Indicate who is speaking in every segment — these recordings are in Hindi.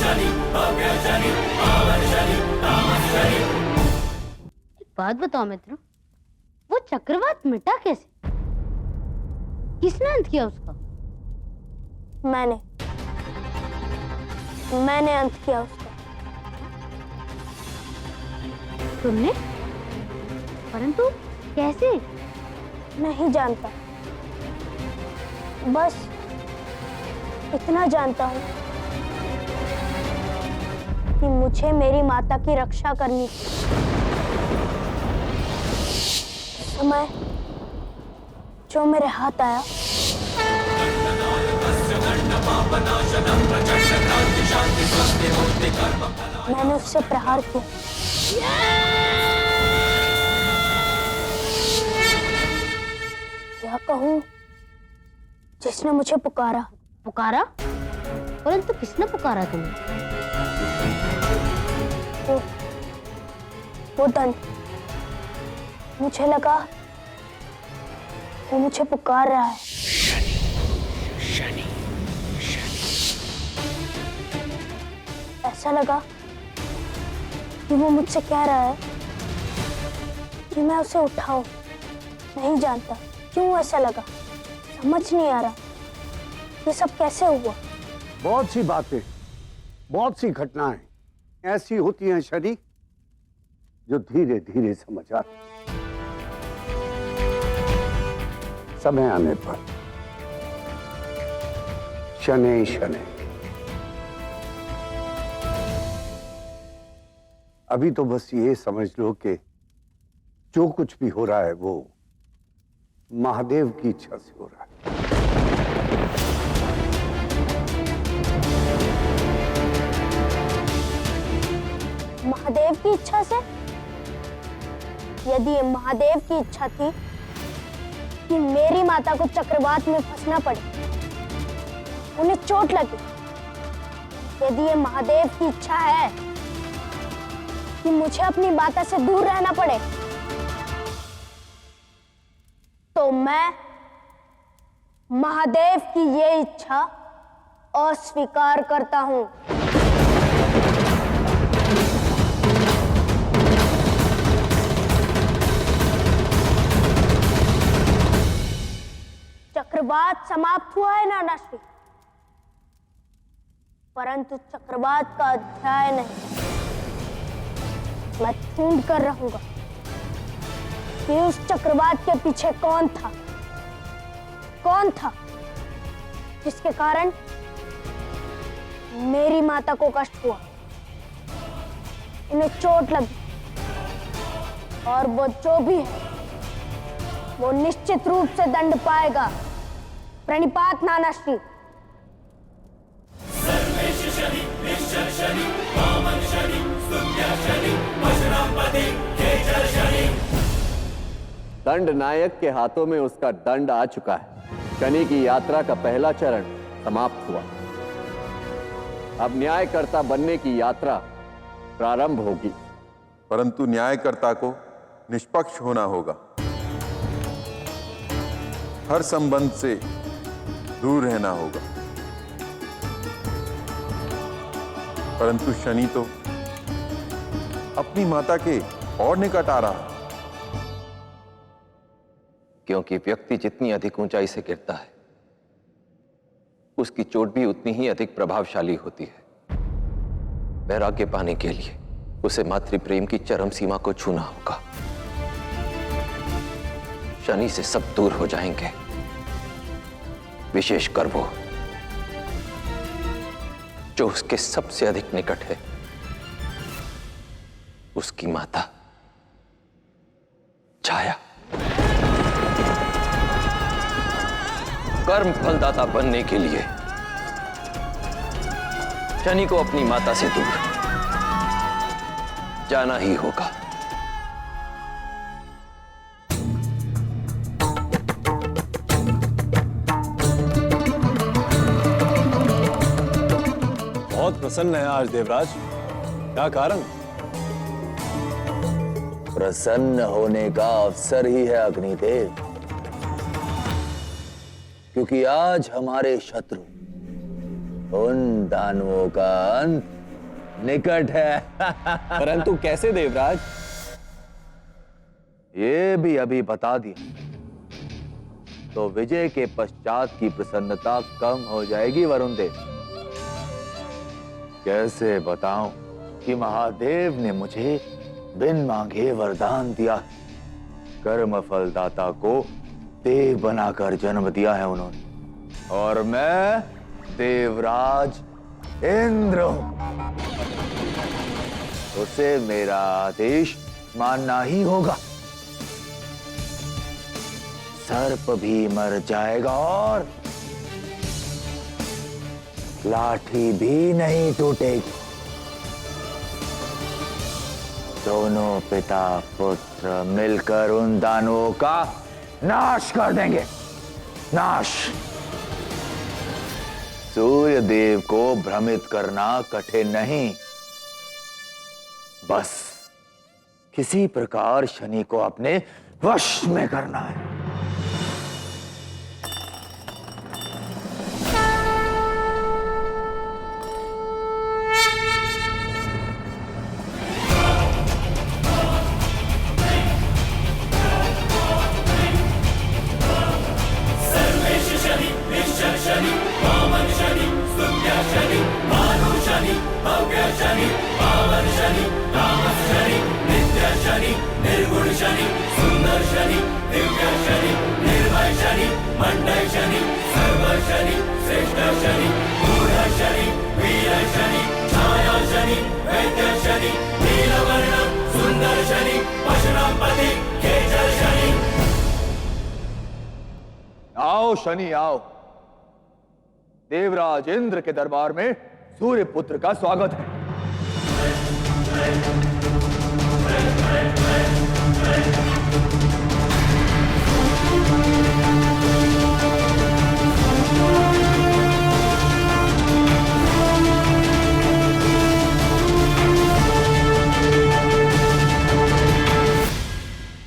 Speaker 1: एक बात बताओ मित्र, वो चक्रवात मिटा कैसे? किसने अंत किया उसका?
Speaker 2: मैंने अंत किया उसका।
Speaker 1: तुमने? परंतु कैसे?
Speaker 2: नहीं जानता, बस इतना जानता हूँ कि मुझे मेरी माता की रक्षा करनी थी। समय जो मेरे हाथ आया, मैंने उससे प्रहार किया। या कहूँ जिसने मुझे पुकारा।
Speaker 1: पुकारा? परंतु किसने पुकारा तुम्हें?
Speaker 2: वो दंड। मुझे लगा वो मुझे पुकार रहा है।
Speaker 3: शनि।
Speaker 2: ऐसा लगा कि वो मुझसे कह रहा है कि मैं उसे उठाऊं। नहीं जानता क्यों ऐसा लगा, समझ नहीं आ रहा ये सब कैसे हुआ।
Speaker 4: बहुत सी बातें, बहुत सी घटनाएं ऐसी होती हैं शनि, जो धीरे धीरे समझ आती। समय आने पर शनै शनै। अभी तो बस ये समझ लो कि जो कुछ भी हो रहा है वो महादेव की इच्छा से हो रहा है।
Speaker 2: महादेव की इच्छा से? यदि ये महादेव की इच्छा थी कि मेरी माता को चक्रवात में फंसना पड़े, उन्हें चोट लगे, यदि ये महादेव की इच्छा है कि मुझे अपनी माता से दूर रहना पड़े, तो मैं महादेव की ये इच्छा अस्वीकार करता हूं। चक्रवात समाप्त हुआ है नानाश्री, परंतु चक्रवात का अध्याय नहीं। मैं ढूंढ कर रहूंगा कि उस चक्रवात के पीछे कौन था जिसके कारण मेरी माता को कष्ट हुआ, उन्हें चोट लगी, और वो जो भी है वो निश्चित रूप से दंड पाएगा। प्रणिपात नानाश्री।
Speaker 5: दंड नायक के हाथों में उसका दंड आ चुका है। शनि की यात्रा का पहला चरण समाप्त हुआ। अब न्यायकर्ता बनने की यात्रा प्रारंभ होगी।
Speaker 6: परंतु न्यायकर्ता को निष्पक्ष होना होगा, हर संबंध से दूर रहना होगा। परंतु शनि तो अपनी माता के और निकट आ रहा है।
Speaker 5: क्योंकि व्यक्ति जितनी अधिक ऊंचाई से गिरता है, उसकी चोट भी उतनी ही अधिक प्रभावशाली होती है। वैराग्य पाने के लिए उसे मातृ प्रेम की चरम सीमा को छूना होगा। शनि से सब दूर हो जाएंगे, विशेषकर वो जो उसके सबसे अधिक निकट है, उसकी माता छाया। कर्म फलदाता बनने के लिए शनि को अपनी माता से दूर जाना ही होगा।
Speaker 7: बहुत प्रसन्न है आज देवराज, क्या कारण?
Speaker 8: प्रसन्न होने का अवसर ही है अग्निदेव, क्योंकि आज हमारे शत्रु उन दानवों का अंत निकट है।
Speaker 5: परंतु कैसे देवराज?
Speaker 8: ये भी अभी बता दिया तो विजय के पश्चात की प्रसन्नता कम हो जाएगी वरुण देव। कैसे बताऊं कि महादेव ने मुझे बिन मांगे वरदान दिया। कर्म फलदाता को देव बनाकर जन्म दिया है उन्होंने, और मैं देवराज इंद्र हूं। उसे मेरा आदेश मानना ही होगा। सर्प भी मर जाएगा और लाठी भी नहीं टूटेगी। दोनों पिता पुत्र मिलकर उन दानवों का नाश कर देंगे। नाश। सूर्य देव को भ्रमित करना कठिन नहीं, बस किसी प्रकार शनि को अपने वश में करना है। आओ शनि आओ। देवराज इंद्र के दरबार में सूर्य पुत्र का स्वागत है।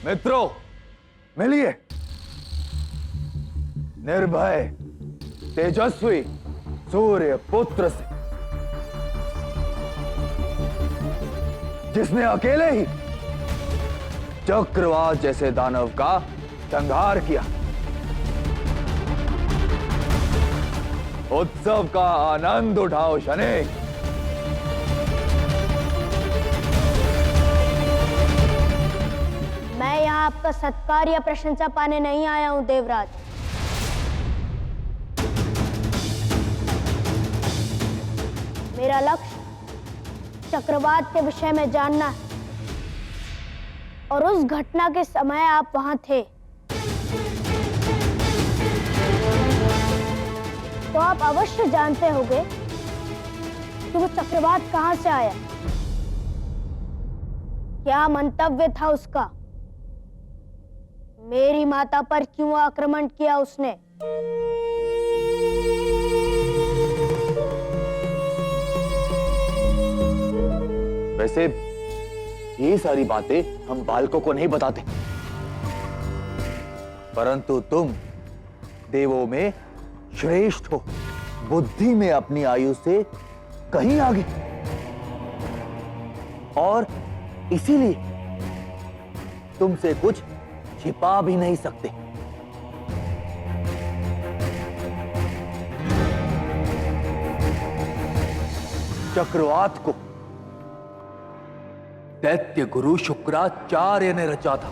Speaker 8: मित्रों, मिलिए। निर्भय तेजस्वी सूर्य पुत्र से, जिसने अकेले ही चक्रवात जैसे दानव का संहार किया। उत्सव का आनंद उठाओ शनि।
Speaker 2: मैं यहाँ आपका सत्कार या प्रशंसा पाने नहीं आया हूं देवराज। मेरा लक्ष्य चक्रवात के विषय में जानना है, और उस घटना के समय आप वहां थे, तो आप अवश्य जानते होंगे कि वो चक्रवात कहां से आया, क्या मंतव्य था उसका, मेरी माता पर क्यों आक्रमण किया उसने।
Speaker 8: वैसे ये सारी बातें हम बालकों को नहीं बताते, परंतु तुम देवों में श्रेष्ठ हो, बुद्धि में अपनी आयु से कहीं आगे, और इसीलिए तुमसे कुछ छिपा भी नहीं सकते। चक्रवात को दैत्य गुरु शुक्राचार्य ने रचा था।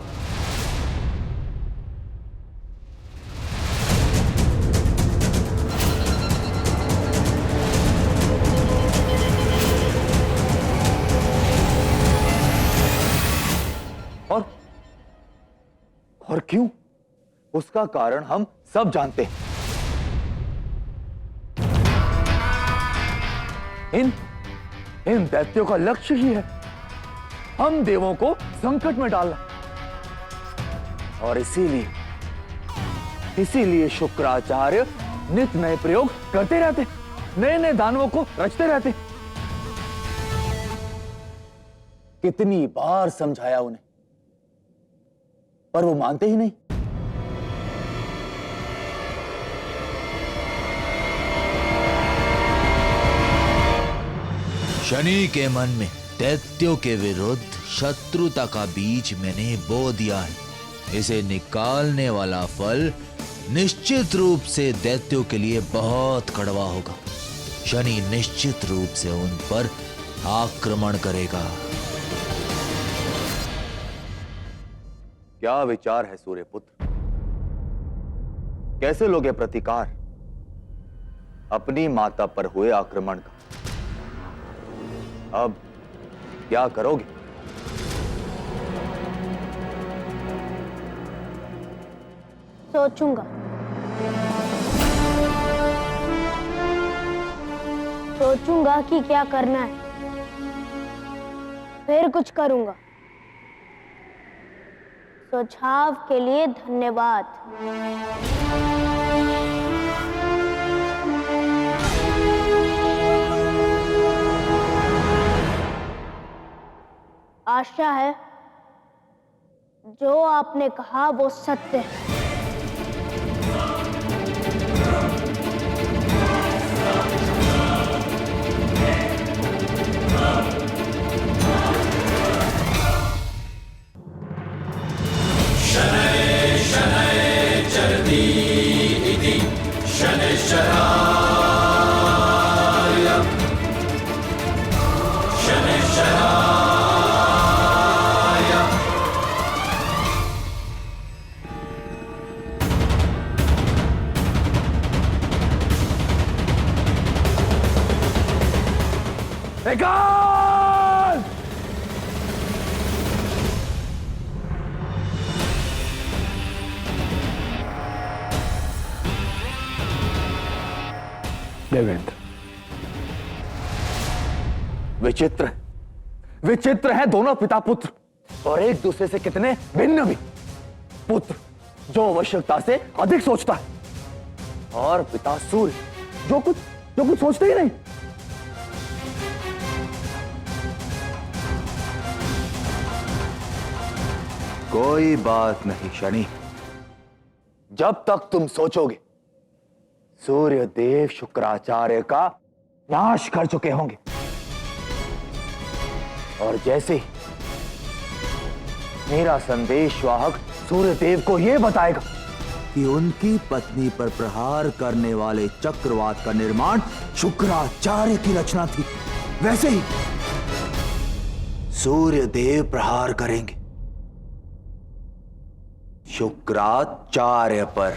Speaker 8: और क्यों, उसका कारण हम सब जानते हैं। इन दैत्यों का लक्ष्य ही है हम देवों को संकट में डालना, और इसीलिए शुक्राचार्य नित नए प्रयोग करते रहते, नए नए दानवों को रचते रहते। कितनी बार समझाया उन्हें, पर वो मानते ही नहीं।
Speaker 3: शनि के मन में दैत्यों के विरुद्ध शत्रुता का बीज मैंने बो दिया है। इसे निकालने वाला फल निश्चित रूप से दैत्यों के लिए बहुत कड़वा होगा। शनि निश्चित रूप से उन पर आक्रमण करेगा।
Speaker 8: क्या विचार है सूर्यपुत्र? कैसे लोगे प्रतिकार अपनी माता पर हुए आक्रमण का? अब क्या करोगे?
Speaker 2: सोचूंगा। सोचूंगा कि क्या करना है, फिर कुछ करूंगा। सुझाव के लिए धन्यवाद। आशा है जो आपने कहा वो सत्य है।
Speaker 4: देवेंद्र,
Speaker 8: विचित्र विचित्र है दोनों पिता पुत्र, और एक दूसरे से कितने भिन्न भी। पुत्र जो आवश्यकता से अधिक सोचता है, और पिता सूर्य जो कुछ सोचते ही नहीं। कोई बात नहीं शनि, जब तक तुम सोचोगे सूर्य देव शुक्राचार्य का नाश कर चुके होंगे, और जैसे ही मेरा संदेशवाहक सूर्य देव को यह बताएगा कि उनकी पत्नी पर प्रहार करने वाले चक्रवात का निर्माण शुक्राचार्य की रचना थी, वैसे ही सूर्य देव प्रहार करेंगे शुक्राचार्य पर।